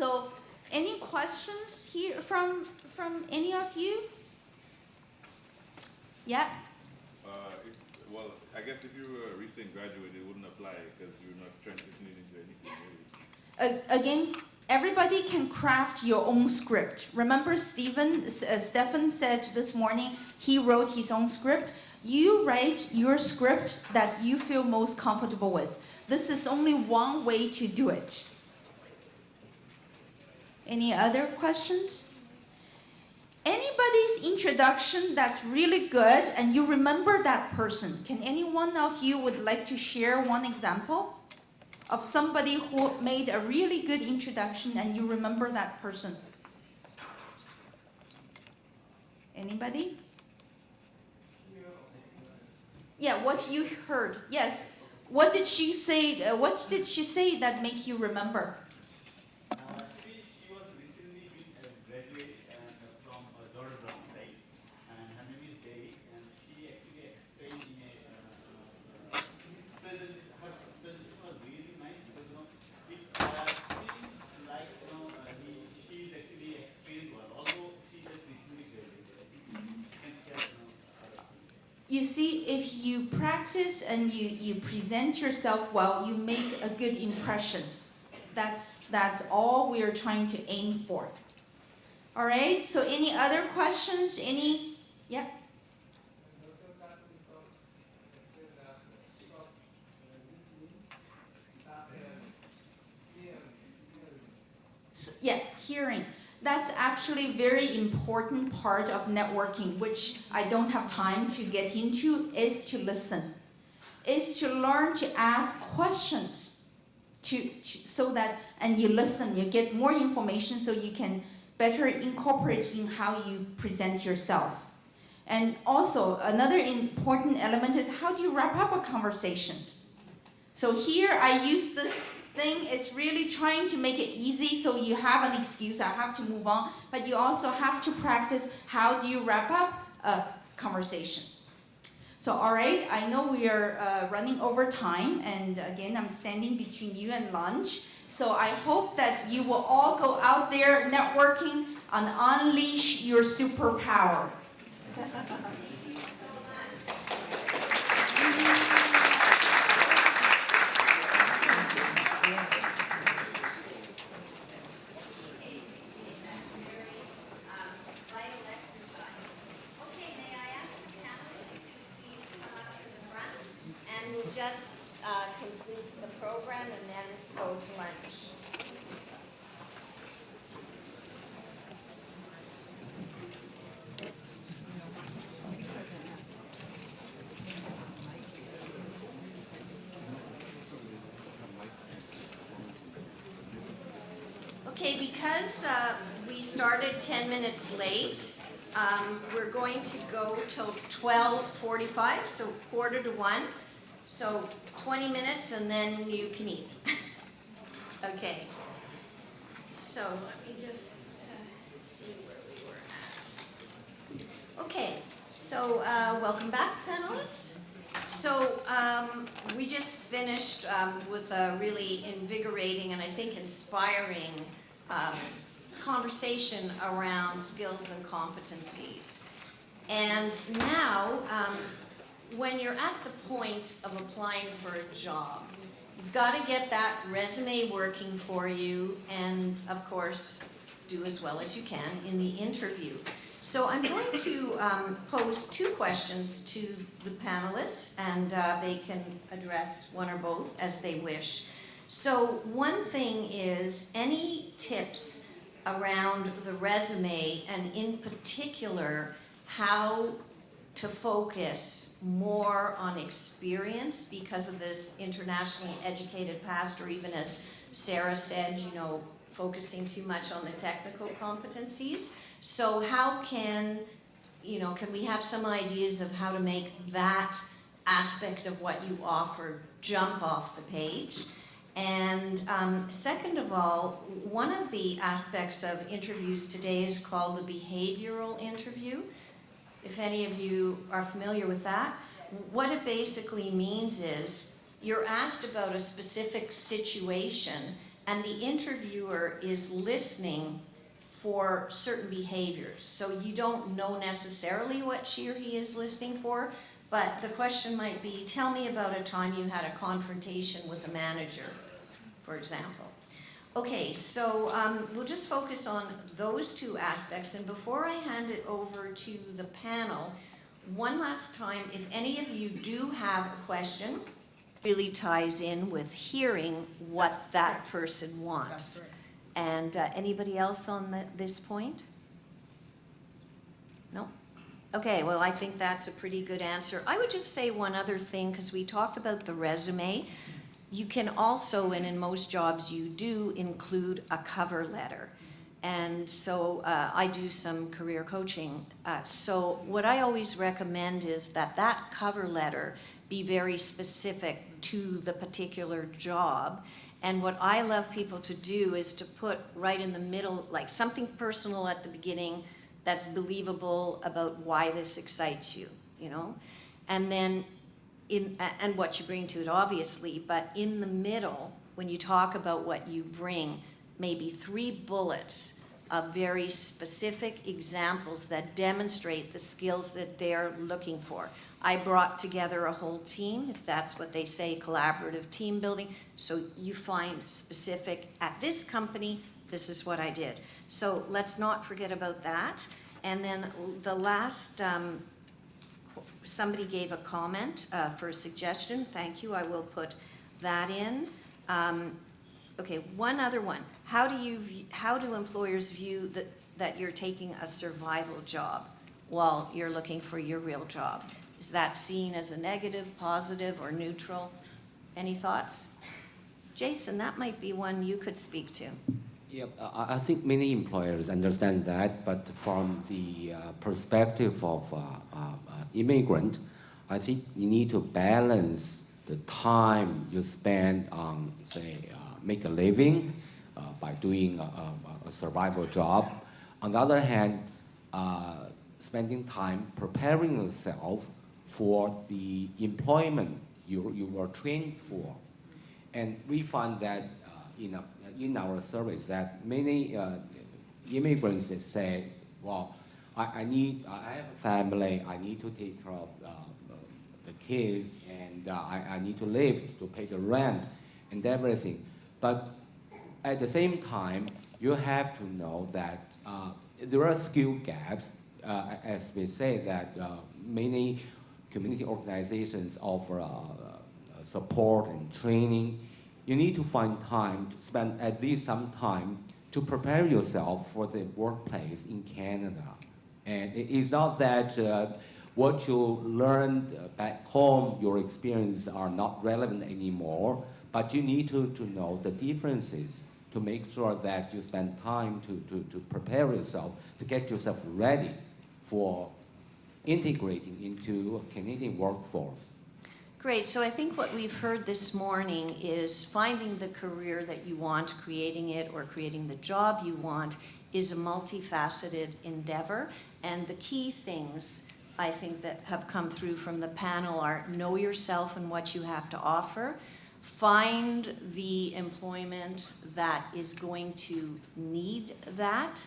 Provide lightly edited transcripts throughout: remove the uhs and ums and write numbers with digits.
So, any questions here from any of you? Yeah. Well, I guess if you were a recent graduate, it wouldn't apply because you're not transitioning into anything really. Again, everybody can craft your own script. Remember, Stephen said this morning he wrote his own script. You write your script that you feel most comfortable with. This is only one way to do it. Any other questions? Anybody's introduction that's really good and you remember that person? Can any one of you would like to share one example of somebody who made a really good introduction and you remember that person? Anybody? Yeah, what you heard. Yes. What did she say? What did she say that make you remember? She was recently been graduate from Zordon, right? And her name is Devi, and she actually explained in a her presentation was really nice because it seems like she's actually explained well, although she just recently graduated. I think she can share You see, if you practice and you present yourself well, you make a good impression. That's all we are trying to aim for. All right, so any other questions? Any? Yeah? So, yeah, hearing. That's actually a very important part of networking, which I don't have time to get into, is to listen. Is to learn to ask questions so that, and you listen, you get more information so you can better incorporate in how you present yourself. And also, another important element is how do you wrap up a conversation? So here I use this thing, it's really trying to make it easy so you have an excuse, I have to move on, but you also have to practice how do you wrap up a conversation. So all right, I know we are running over time, and again, I'm standing between you and lunch. So I hope that you will all go out there networking and unleash your superpower. Just conclude the program and then go to lunch. Okay, because we started 10 minutes late, we're going to go till 12:45, so 1:45. So 20 minutes and then you can eat. Okay. So let me just see where we were at. Okay. So welcome back, panelists. So we just finished with a really invigorating and I think inspiring conversation around skills and competencies. And now, when you're at the point of applying for a job, you've got to get that resume working for you and, of course, do as well as you can in the interview. So I'm going to pose two questions to the panelists, and they can address one or both as they wish. So one thing is, any tips around the resume, and in particular, how to focus more on experience because of this internationally educated past, or even as Sarah said, you know, focusing too much on the technical competencies. So how can, you know, can we have some ideas of how to make that aspect of what you offer jump off the page? And second of all, one of the aspects of interviews today is called the behavioral interview. If any of you are familiar with that, what it basically means is you're asked about a specific situation and the interviewer is listening for certain behaviors. So you don't know necessarily what she or he is listening for, but the question might be, tell me about a time you had a confrontation with a manager, for example. Okay, so we'll just focus on those two aspects, and before I hand it over to the panel, one last time, if any of you do have a question, really ties in with hearing what that person wants. And anybody else on this point? No? Okay, well, I think that's a pretty good answer. I would just say one other thing, because we talked about the resume. You can also, and in most jobs you do, include a cover letter. And so I do some career coaching. So what I always recommend is that that cover letter be very specific to the particular job. And what I love people to do is to put right in the middle, like something personal at the beginning that's believable about why this excites you, you know? And then and what you bring to it, obviously, but in the middle, when you talk about what you bring, maybe 3 bullets of very specific examples that demonstrate the skills that they're looking for. I brought together a whole team, if that's what they say, collaborative team building. So you find specific, at this company, this is what I did. So let's not forget about that. And then the last, somebody gave a comment for a suggestion. Thank you, I will put that in. Okay, one other one. How do employers view that you're taking a survival job while you're looking for your real job? Is that seen as a negative, positive, or neutral? Any thoughts? Jason, that might be one you could speak to. Yeah, I think many employers understand that, but from the perspective of immigrant, I think you need to balance the time you spend on, say, make a living by doing a survival job. On the other hand, spending time preparing yourself for the employment you were trained for. And we find that in our surveys that many immigrants say, well, I have a family, I need to take care of the kids, and I need to live to pay the rent and everything. But at the same time, you have to know that there are skill gaps, as we say that many community organizations offer support and training. You need to find time to spend at least some time to prepare yourself for the workplace in Canada. And it is not that what you learned back home, your experiences are not relevant anymore, but you need to know the differences to make sure that you spend time to prepare yourself, to get yourself ready for integrating into a Canadian workforce. Great, so I think what we've heard this morning is finding the career that you want, creating it, or creating the job you want is a multifaceted endeavor. And the key things I think that have come through from the panel are know yourself and what you have to offer, find the employment that is going to need that,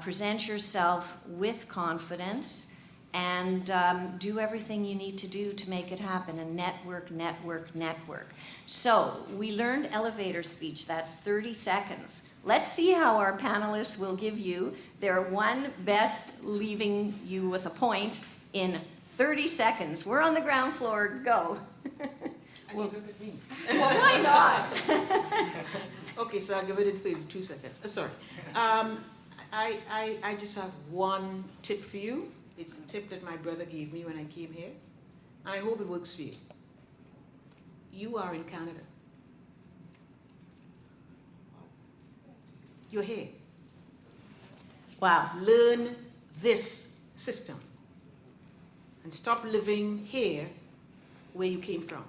present yourself with confidence, and do everything you need to do to make it happen, and network, network, network. So we learned elevator speech, that's 30 seconds. Let's see how our panelists will give you their one best, leaving you with a point in 30 seconds. We're on the ground floor, go. Well, look at me. Well, why not? Okay, so I'll give it in 32 seconds. Sorry. I just have one tip for you. It's a tip that my brother gave me when I came here, and I hope it works for you. You are in Canada. You're here. Wow. Learn this system and stop living here where you came from.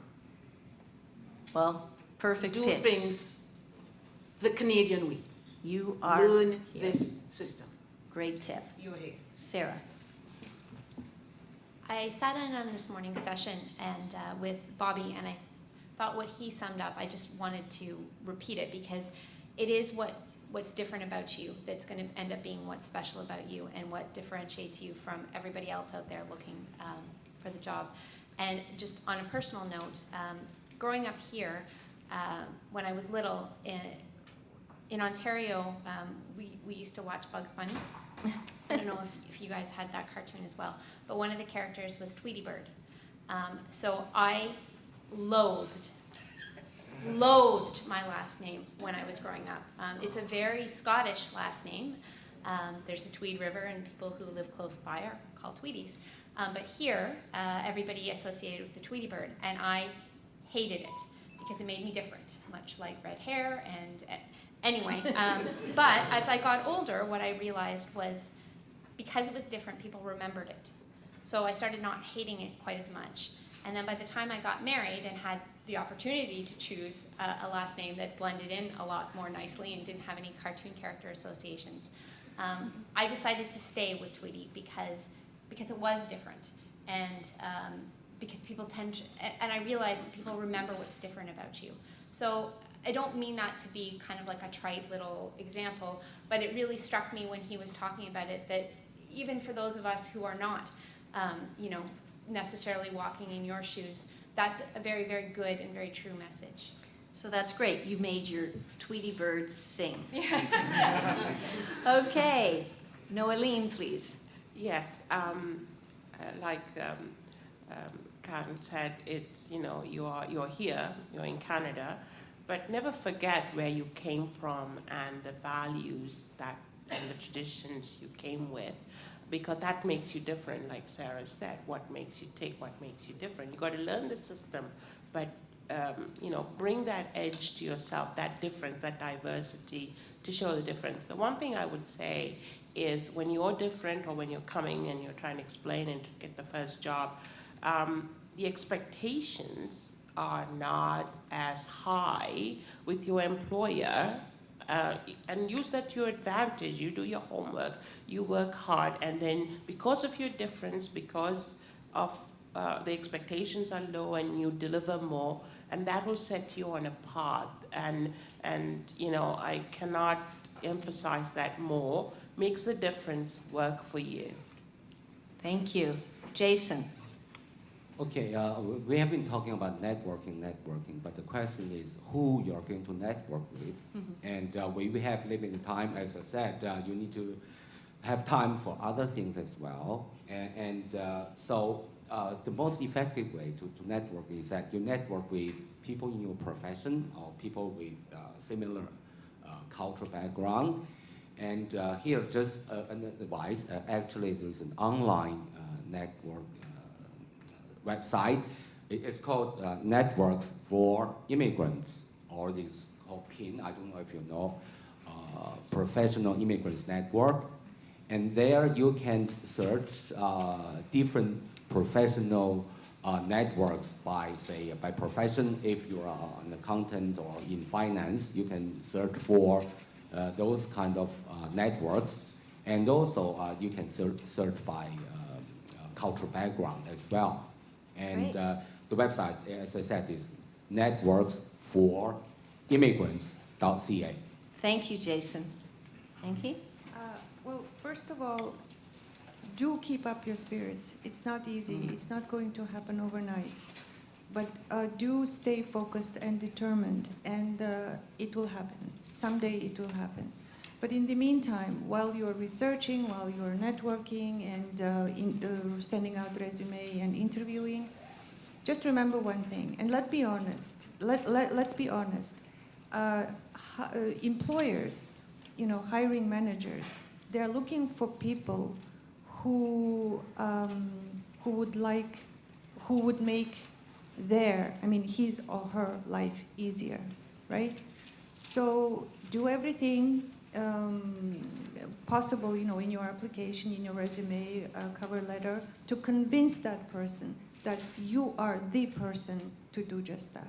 Well, perfect Do pitch. things the Canadian way. You are Learn here. this system. Great tip. You're here. Sarah. I sat in on this morning's session and with Bobby, and thought what he summed up, I just wanted to repeat it because it is what's different about you that's going to end up being what's special about you and what differentiates you from everybody else out there looking for the job. And just on a personal note, growing up here, when I was little, in Ontario, we used to watch Bugs Bunny. I don't know if you guys had that cartoon as well, but one of the characters was Tweety Bird. So I loathed my last name when I was growing up. It's a very Scottish last name. There's the Tweed River, and people who live close by are called Tweedies. But here, everybody associated with the Tweety Bird, and I hated it because it made me different, much like red hair and anyway. But as I got older, what I realized was because it was different, people remembered it. So I started not hating it quite as much. And then by the time I got married and had the opportunity to choose a last name that blended in a lot more nicely and didn't have any cartoon character associations, I decided to stay with Tweety because it was different. And because people and I realized that people remember what's different about you. So I don't mean that to be kind of like a trite little example, but it really struck me when he was talking about it that even for those of us who are not, necessarily walking in your shoes, that's a very, very good and very true message. So that's great. You made your Tweety birds sing. Yeah. Okay. Noeline, please. Yes, like Karen said, it's, you're here, you're in Canada, but never forget where you came from and the values and the traditions you came with, because that makes you different, like Sarah said. What makes you tick, what makes you different. You got to learn the system, but bring that edge to yourself, that difference, that diversity, to show the difference. The one thing I would say is when you're different, or when you're coming and you're trying to explain and to get the first job, the expectations are not as high with your employer, and use that to your advantage. You do your homework, you work hard, and then because of your difference, because of the expectations are low, and you deliver more, and that will set you on a path. And I cannot emphasize that more. Makes the difference work for you. Thank you. Jason. Okay, we have been talking about networking, but the question is who you're going to network with. And we have limited time, as I said, you need to have time for other things as well. So the most effective way to network is that you network with people in your profession or people with similar cultural background. And here, just an advice, actually there's an online network website. It's called Networks for Immigrants, or this called PIN, I don't know if you know, Professional Immigrants Network. And there you can search different professional networks by profession. If you are an accountant or in finance, you can search for those kind of networks. And also you can search by cultural background as well. And the website, as I said, is networksforimmigrants.ca. Thank you, Jason. Enki? Well, first of all, do keep up your spirits. It's not easy. It's not going to happen overnight. But do stay focused and determined, and it will happen. Someday it will happen. But in the meantime, while you're researching, while you're networking and sending out resume and interviewing, just remember one thing, and let's be honest. Let's be honest. Employers, hiring managers, they're looking for people who would make his or her life easier, right? So do everything possible, in your application, in your resume, cover letter, to convince that person that you are the person to do just that.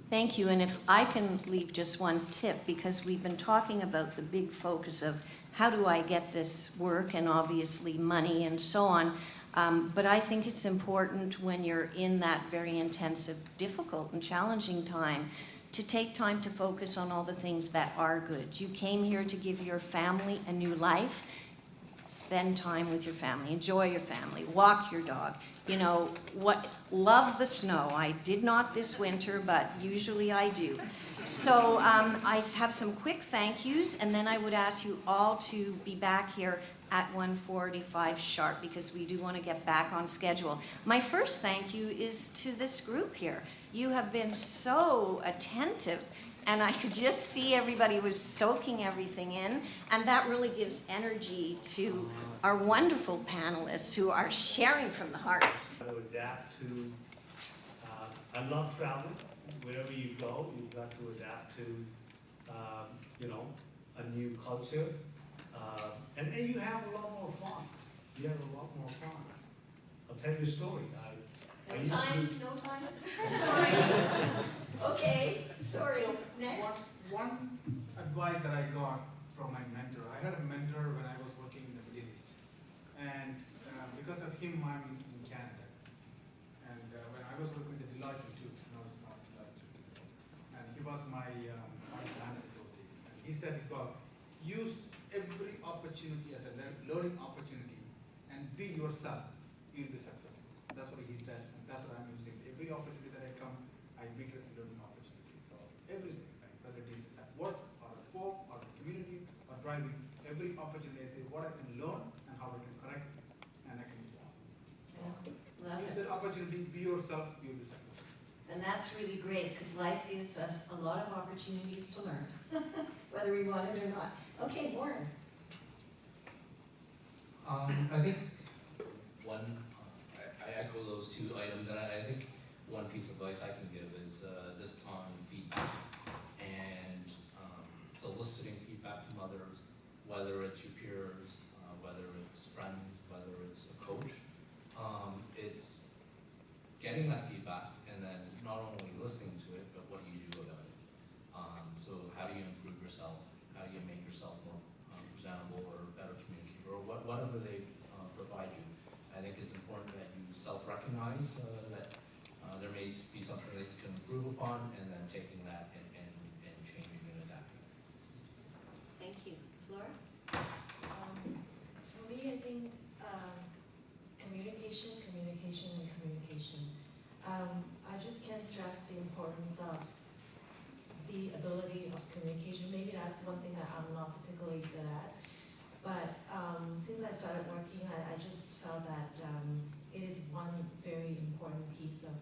Thank you. And if I can leave just one tip, because we've been talking about the big focus of how do I get this work and obviously money and so on. But I think it's important when you're in that very intensive, difficult, and challenging time to take time to focus on all the things that are good. You came here to give your family a new life. Spend time with your family, enjoy your family, walk your dog. You know, love the snow. I did not this winter, but usually I do. So I have some quick thank yous, and then I would ask you all to be back here at 1:45 sharp, because we do want to get back on schedule. My first thank you is to this group here. You have been so attentive, and I could just see everybody was soaking everything in, and that really gives energy to our wonderful panelists who are sharing from the heart. To adapt to, I love travel. Wherever you go, you've got to adapt to, you know, a new culture. And then you have a lot more fun. You have a lot more fun. I'll tell you a story. I used to, No time? Sorry. Okay, sorry. Next. One advice that I got from my mentor, I had a mentor when I was working in the Middle East. And because of him, I'm in Canada. And when I was working with the Deloitte too, no, it's not Deloitte. And he was my manager those days. And he said, well, use every opportunity as a learning opportunity and be yourself, you'll be successful. That's what he said, and that's what I'm using. Every opportunity that I come, I make it as a learning opportunity. So everything, right? Whether it is at work or at home or in community or driving, every opportunity I say what I can learn and how I can correct and I can move on. So use that opportunity, be yourself, you'll be successful. And that's really great, because life gives us a lot of opportunities to learn, whether we want it or not. Okay, Warren. I think I echo those two items, and I think one piece of advice I can give is just on feedback and soliciting feedback from others, whether it's your peers, whether it's friends, whether it's a coach. It's getting that feedback and then not only listening to it, but what do you do about it? So how do you improve yourself? How do you make yourself more presentable or better communicator, or whatever they provide you? I think it's important that you self-recognize that there may be something that you can improve upon, and then taking that and changing and adapting. Thank you. Laura? For me, I think communication, communication, and communication. I just can't stress the importance of the ability of communication. Maybe that's one thing that I'm not particularly good at. But since I started working, I just felt that it is one very important piece of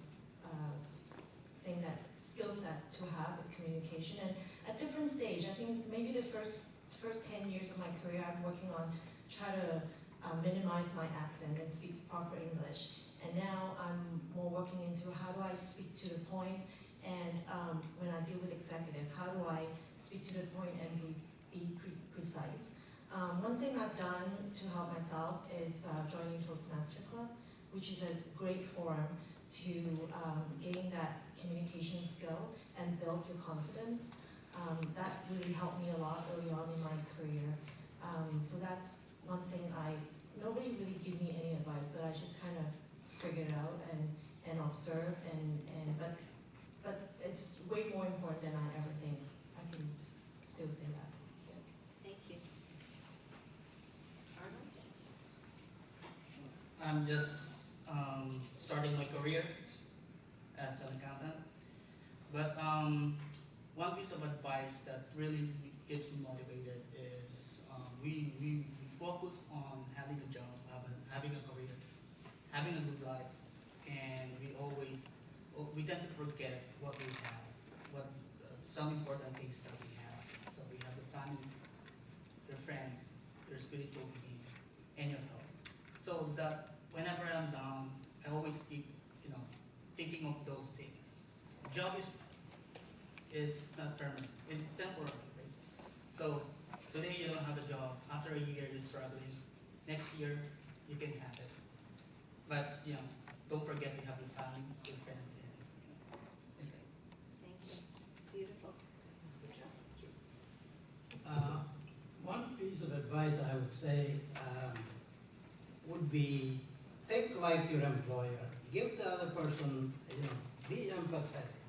thing that skill set to have is communication. And at different stage, I think maybe the first 10 years of my career, I'm working on try to minimize my accent and speak proper English. And now I'm more working into how do I speak to the point, and when I deal with executive, how do I speak to the point and be precise. One thing I've done to help myself is joining Toastmaster Club, which is a great forum to gain that communication skill and build your confidence. That really helped me a lot early on in my career. So that's one thing nobody really gave me any advice, but I just kind of figured it out and observed, but it's way more important than I ever think. I can still say that. Yeah. Thank you. Arnold? I'm just starting my career as an accountant, but one piece of advice that really keeps me motivated is we focus on having a job, having a career, having a good life, and we tend to forget what we have, what some important things that we have. So we have the family, your friends, your spiritual being, and your health. So that whenever I'm down, I always keep, thinking of those things. Job is not permanent; it's temporary, right? So today you don't have a job. After a year, you're struggling. Next year, you can have it. But don't forget you have your family, your friends, and okay. Thank you. It's beautiful. One piece of advice I would say would be take like your employer. Give the other person, be empathetic.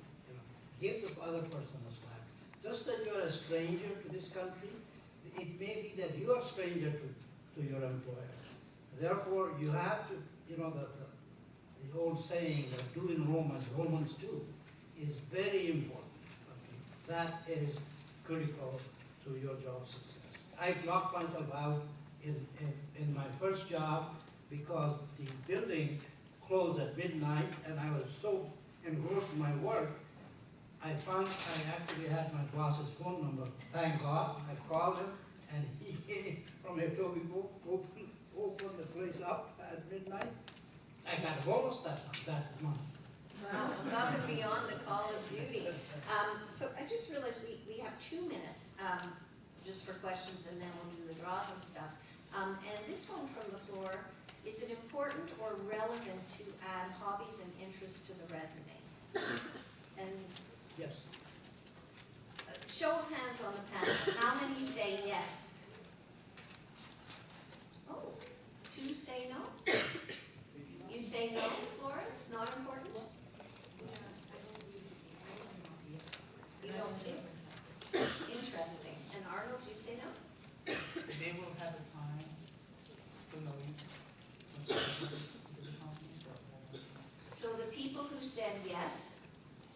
Give the other person a slack. Just that you're a stranger to this country, it may be that you are a stranger to your employer. Therefore, you have to, the old saying that do in Rome as Romans do is very important. Okay? That is critical to your job success. I locked myself out in my first job because the building closed at midnight and I was so engrossed in my work, I found I actually had my boss's phone number. Thank God. I called him and he came from Etobicoke, opened the place up at midnight. I got a bonus that month. Wow, above and beyond the call of duty. So I just realized we have 2 minutes just for questions and then we'll do the draws and stuff. And this one from the floor, is it important or relevant to add hobbies and interests to the resume? And yes. Show of hands on the panel. How many say yes? Oh, 2 say no? You say no, Florence? Not important? You don't see it? Interesting. And Arnold, you say no? They will have the time to know you. So the people who said yes,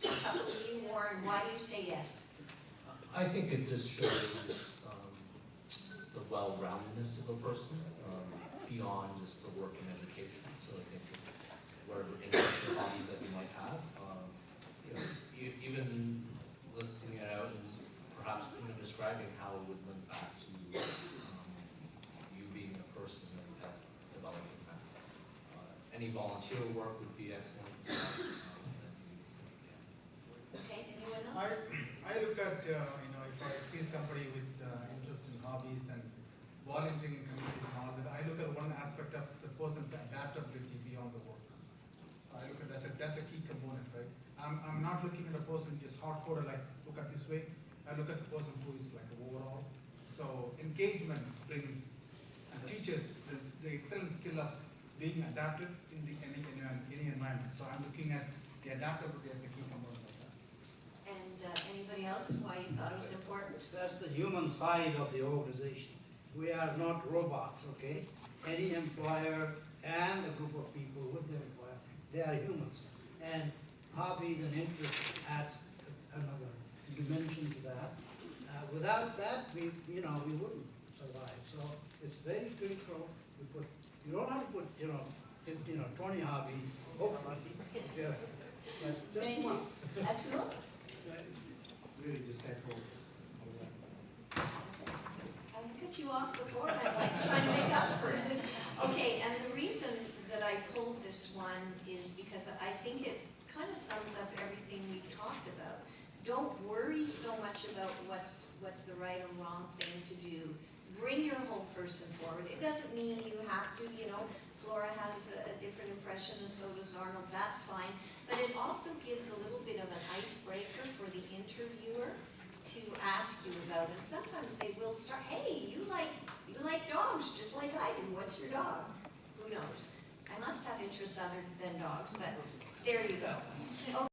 a couple of you more, and why do you say yes? I think it just shows the well-roundedness of a person beyond just the work and education. So I think whatever interests or hobbies that you might have, even listing it out and perhaps even describing how it would link back to you being a person and developing that. Any volunteer work would be excellent as well. Okay, anyone else? I look at, if I see somebody with interest in hobbies and volunteering in communities and all that, I look at one aspect of the person's adaptability beyond the work. I look at that's a key component, right? I'm not looking at a person just hardcore, like look at this way. I look at the person who is like overall. So engagement brings and teaches the excellent skill of being adaptive in any environment. So I'm looking at the adaptability as a key component of that. And anybody else, why you thought it was important? That's the human side of the organization. We are not robots, okay? Any employer and a group of people with their employer, they are humans. And hobbies and interests adds another dimension to that. Without that, we wouldn't survive. So it's very critical to put. You don't have to put 20 hobbies. Hopefully, yeah. But just one. Absolutely. Really just echo. I cut you off before, and I was like trying to make up for it. Okay, and the reason that I pulled this one is because I think it kind of sums up everything we've talked about. Don't worry so much about what's the right or wrong thing to do. Bring your whole person forward. It doesn't mean you have to, Flora has a different impression and so does Arnold, that's fine. But it also gives a little bit of an icebreaker for the interviewer to ask you about. And sometimes they will start, hey, you like dogs just like I do. What's your dog? Who knows? I must have interests other than dogs, but there you go. Okay.